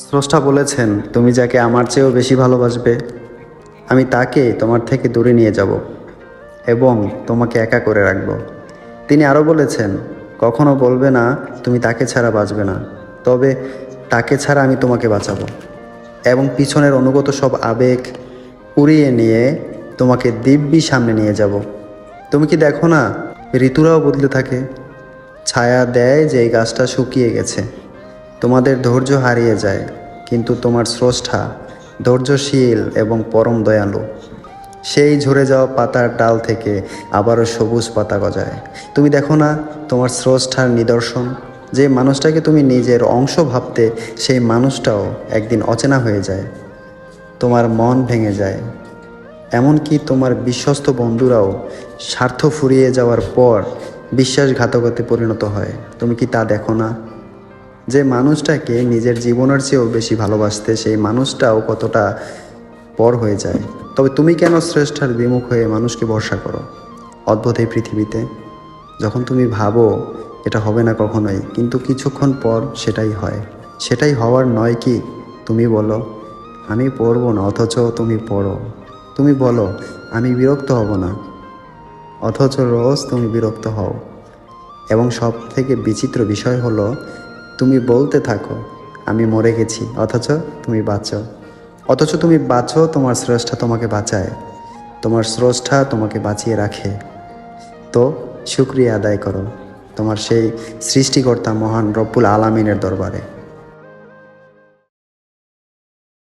স্রষ্টা বলেছেন, তুমি যাকে আমার চেয়েও বেশি ভালোবাসবে আমি তাকে তোমার থেকে দূরে নিয়ে যাব এবং তোমাকে একা করে রাখব। তিনি আরও বলেছেন, কখনো বলবে না তুমি তাকে ছাড়া বাঁচবে না, তবে তাকে ছাড়া আমি তোমাকে বাঁচাবো এবং পিছনের অনুগত সব আবেগ উড়িয়ে নিয়ে তোমাকে দিব্যি সামনে নিয়ে যাব। তুমি কি দেখো না, ঋতুরাও বদলে থাকে, ছায়া দেয় যে এই গাছটা শুকিয়ে গেছে, তোমাদের ধৈর্য হারিয়ে যায়, কিন্তু তোমার স্রষ্টা ধৈর্যশীল এবং পরম দয়ালু। সেই ঝরে যাওয়া পাতার ডাল থেকে আবারও সবুজ পাতা গজায়। তুমি দেখো না, তোমার স্রষ্টার নিদর্শন, যে মানুষটাকে তুমি নিজের অংশ ভাবতে সেই মানুষটাও একদিন অচেনা হয়ে যায়, তোমার মন ভেঙে যায়। এমনকি তোমার বিশ্বস্ত বন্ধুরাও স্বার্থ ফুরিয়ে যাওয়ার পর বিশ্বাসঘাতকতে পরিণত হয়। তুমি কি তা দেখো না, যে মানুষটাকে নিজের জীবনের চেয়েও বেশি ভালোবাসতে সেই মানুষটাও কতটা পর হয়ে যায়? তবে তুমি কেন শ্রেষ্ঠার বিমুখ হয়ে মানুষকে ভরসা করো? অদ্ভুত এই পৃথিবীতে, যখন তুমি ভাবো এটা হবে না কখনোই, কিন্তু কিছুক্ষণ পর সেটাই হয়। সেটাই হওয়ার নয় কি? তুমি বলো আমি পড়বো না, অথচ তুমি পড়ো। তুমি বলো আমি বিরক্ত হব না, অথচ রোজ তুমি বিরক্ত হও। এবং সব থেকে বিচিত্র বিষয় হলো, তুমি বলতে থাকো আমি মরে গেছি, অথচ তুমি বাঁচো। অথচ তুমি বাঁচো, তোমার স্রষ্টা তোমাকে বাঁচায়, তোমার স্রষ্টা তোমাকে বাঁচিয়ে রাখে। তো শুকরিয়া আদায় করো তোমার সেই সৃষ্টিকর্তা মহান রব্বুল আলামিনের দরবারে।